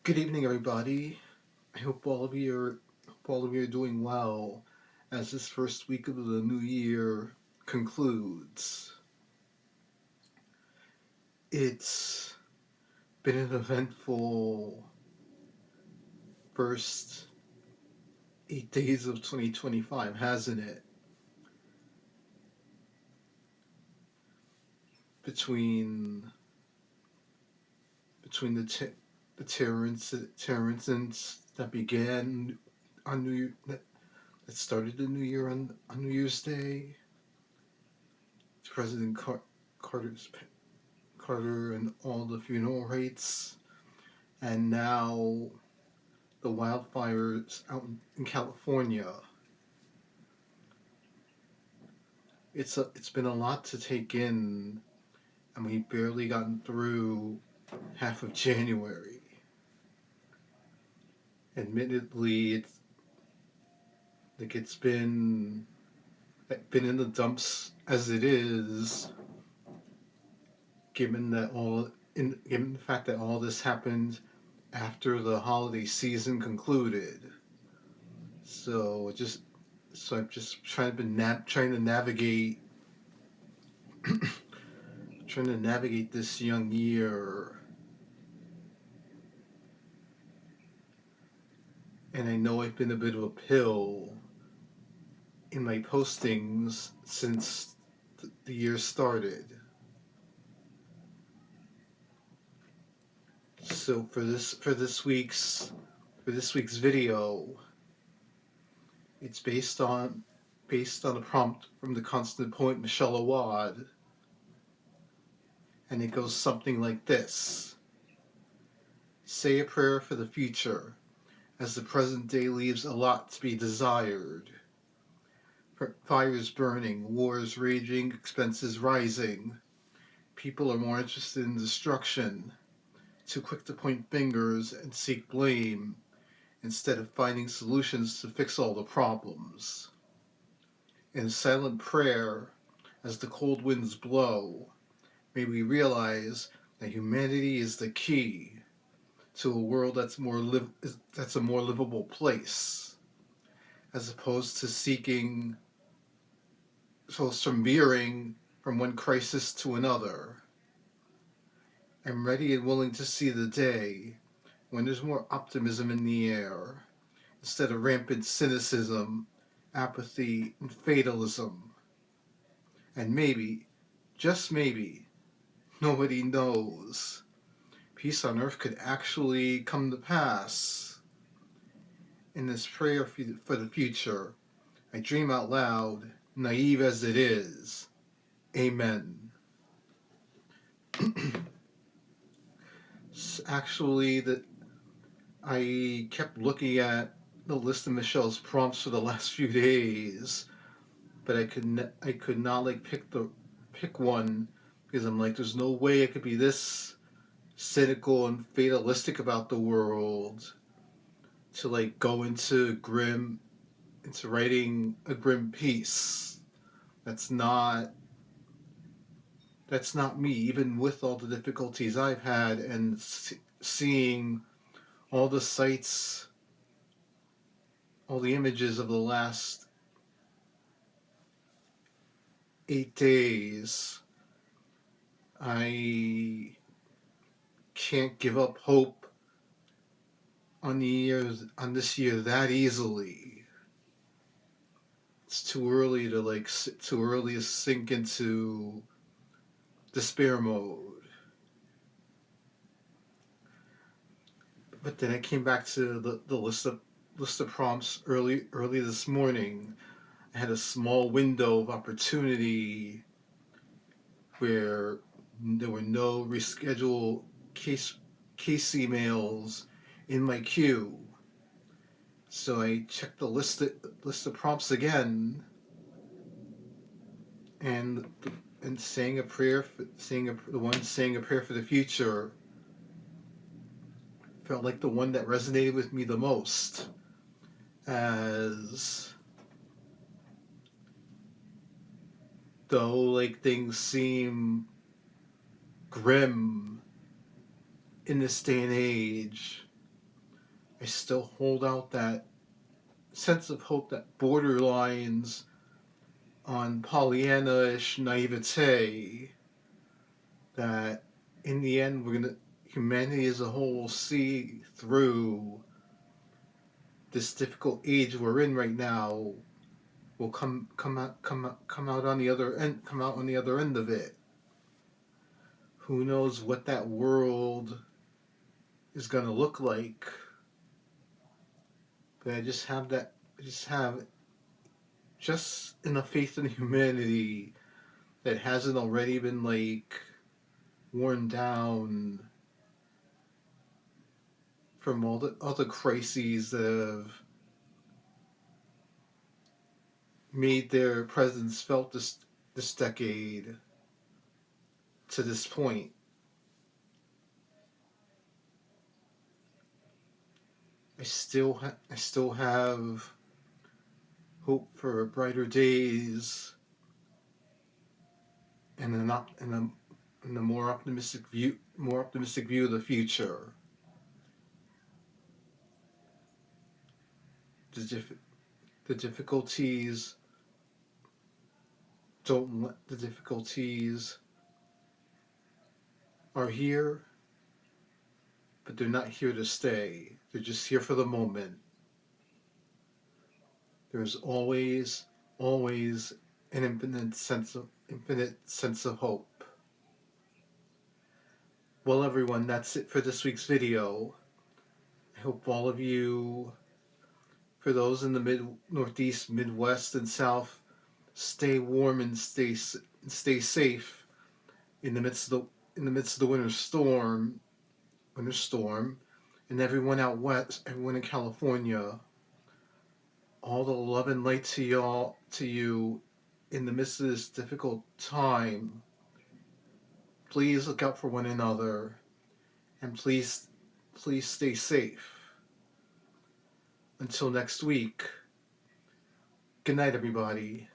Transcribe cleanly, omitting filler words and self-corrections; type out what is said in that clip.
Good evening, everybody. I hope all of you are doing well as this first week of the new year concludes. It's been an eventful first 8 days of 2025, hasn't it? Between between the terror incidents that began on that started the new year on New Year's Day, to Carter's Carter and all the funeral rites, and now the wildfires out in California. It's been a lot to take in, and we've barely gotten through half of January. Admittedly, it's been in the dumps as it is, given the fact that all this happened after the holiday season concluded. So just so I'm just trying to navigate this young year, and I know I've been a bit of a pill in my postings since the year started. So for this week's video, it's based on a prompt from the constant poet Michelle Awad, and it goes something like this: Say a prayer for the future, as the present day leaves a lot to be desired. Fires burning, wars raging, expenses rising. People are more interested in destruction, too quick to point fingers and seek blame, instead of finding solutions to fix all the problems. In silent prayer, as the cold winds blow, may we realize that humanity is the key to a world that's a more livable place, as opposed to from veering from one crisis to another. I'm ready and willing to see the day when there's more optimism in the air, instead of rampant cynicism, apathy, and fatalism. And maybe, just maybe, nobody knows, peace on earth could actually come to pass. In this prayer for the future, I dream out loud, naive as it is. Amen. Actually, I kept looking at the list of Michelle's prompts for the last few days, but I could not pick one, because I'm like, there's no way I could be this cynical and fatalistic about the world to go into writing a grim piece. That's not that's not me, even with all the difficulties I've had, and seeing all the sights, all the images of the last 8 days. I can't give up hope on this year that easily. It's too early to sink into despair mode. But then I came back to the list of prompts early this morning. I had a small window of opportunity where there were no rescheduled case emails in my queue. So I checked the list of prompts again, and saying a prayer saying a prayer for the future felt like the one that resonated with me the most, as though things seem grim in this day and age, I still hold out that sense of hope that borderlines on Pollyanna-ish naivete, that in the end humanity as a whole will see through this difficult age we're in right now, will come out on the other end, come out on the other end of it. Who knows what that world is going to look like? But I just have just enough faith in humanity that hasn't already been worn down from all the other crises that have made their presence felt this decade to this point. I still have hope for brighter days and a more optimistic view of the future. The difficulties the difficulties are here, but they're not here to stay. They're just here for the moment. There's always an infinite sense of hope. Well, everyone, that's it for this week's video. I hope all of you, for those in the Northeast, Midwest, and South, stay warm and stay safe in the midst of the winter storm, and everyone out west, everyone in California. All the love and light to you in the midst of this difficult time. Please look out for one another, and please stay safe. Until next week, good night, everybody.